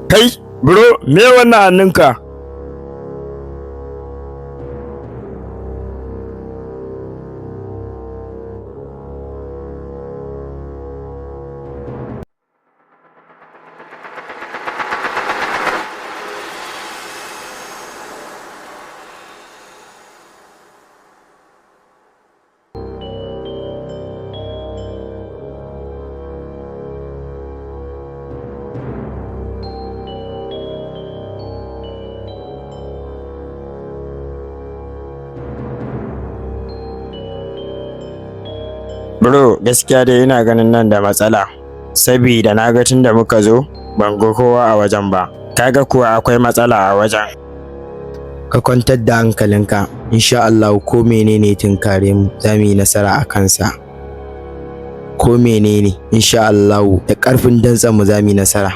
Kai, bro, me wannan hannunka? Bro, gaskiya dai ina ganin nan da matsala. Sabida na ga tun da muka zo, ban ga kowa a wajen ba. Kaga kuwa akwai matsala a wajen. Ka kwantar da hankalinka, insha Allah ko menene tunkare mu, za mu yi nasara a kansa. Ko menene, insha Allah da ƙarfin dantsen mu za mu yi nasara.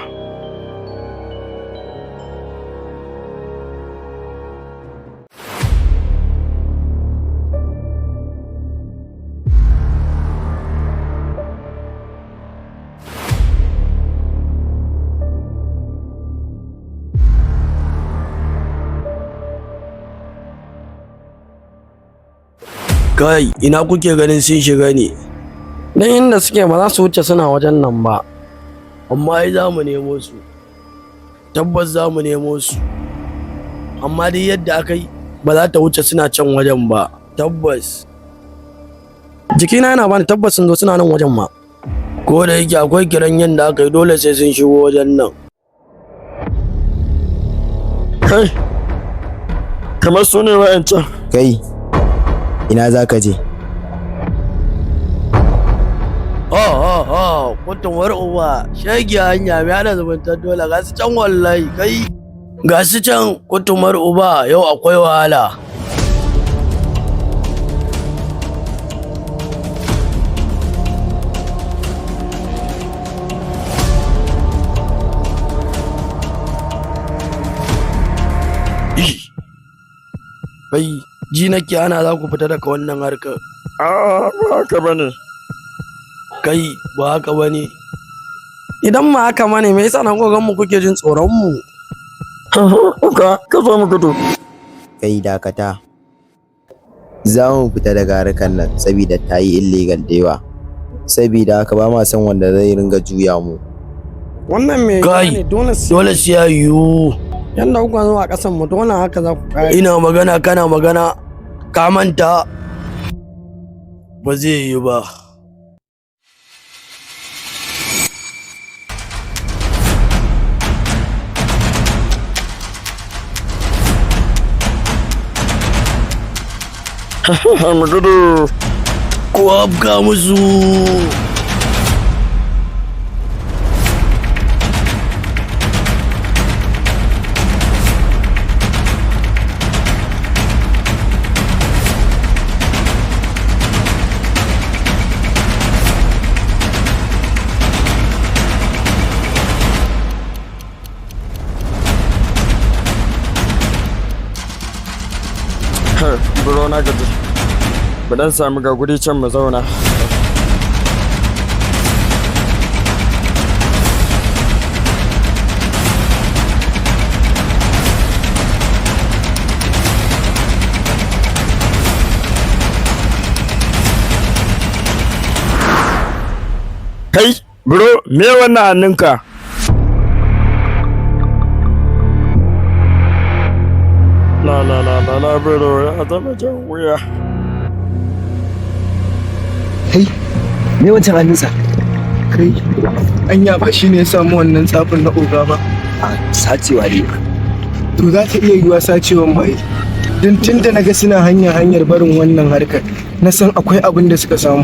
Kai, ina kuke ganin sun shiga ne? Dan inda suke ba za su wuce suna wajen nan ba. Amma ai za mu nemo su. Tabbas za mu nemo su. Amma dai yadda aka yi ba za ta wuce suna can wajen ba. Tabbas. Jikina yana bani tabbas sun zo suna nan wajen ma. Ko da yake akwai kiran yadda aka yi dole sai sun shigo wajen nan. Kai, kamar su ne wa'ancan. Kai, ina za ka je? Kutumar uba, shagi hanya mai hana zumuntar dole ga su can wallahi kai. Ga su can kutumar uba yau akwai wahala. Kai, ji nake ana za ku fita daga wannan harkar. Ba haka bane. Kai, ba haka bane. Idan ma haka ma ne me yasa na gogon mu kuke jin tsoron mu? Ka zo mu gudu. Kai dakata. Za mu fita daga harkar nan saboda ta yi illegal da yawa. Saboda haka ba ma son wanda zai ringa juya mu. Wannan me Kai, dole sai ya yiwu. Yanda kuka zo a ƙasan mu dole haka za ku kare. Ina magana kana magana ka manta. Ba zai yi ba. Mu gudu. Ku afka musu. Bro, na gaji. Ba dan samu ga guri can mu zauna. Kai, bro, me wannan hannunka? La bro, ya zama jan wuya. Kai, me wancan hannunsa? Kai, anya ba shi ne ya samu wannan tsafin na oga ba? A sacewa ne. To za ta iya yiwa sacewan bai. Don tun da na ga suna hanyar barin wannan harkar, na san akwai abin da suka samu.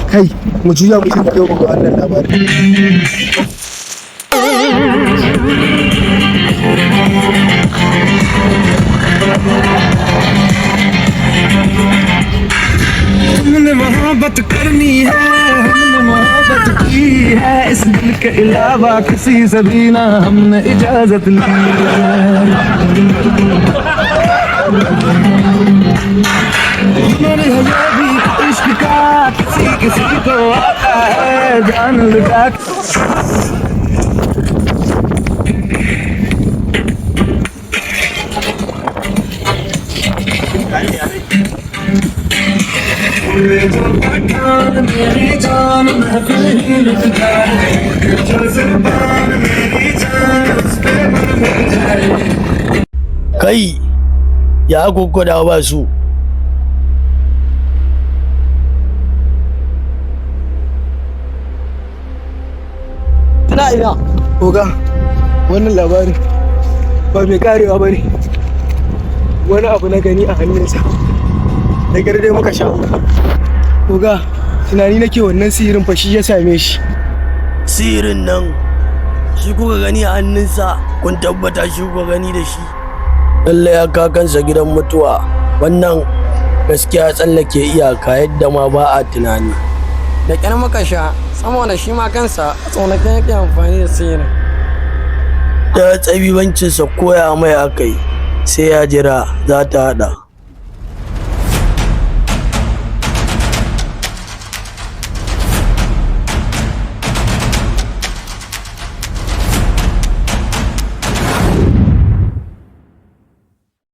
Kai, mu juya mu tafi yau ga wannan labarin. हमने मोहब्बत करनी है, हमने मोहब्बत की है, इस दिल के अलावा किसी से भी ना हमने इजाजत ली है। मेरे है भी इश्क का किसी किसी को आता है, जान लुटा Kai, ya kuka da ba su. Ina ina. Oga, wannan labarin ba mai karewa ba ne. Wani abu na gani a hannunsa. Da dai muka sha. Oga, tunani nake wannan sihirin fa shi ya same shi. Sihirin nan, shi kuka gani a hannunsa, kun tabbata shi kuka gani da shi. Lallai ya kakansa gidan mutuwa, wannan gaskiya tsallake iyaka yadda ma ba a tunani. Da ƙyar muka sha, saboda shi ma kansa tsonakin yake amfani da sihirin. Da tsabibancinsa koya mai akai, sai ya jira za ta haɗa.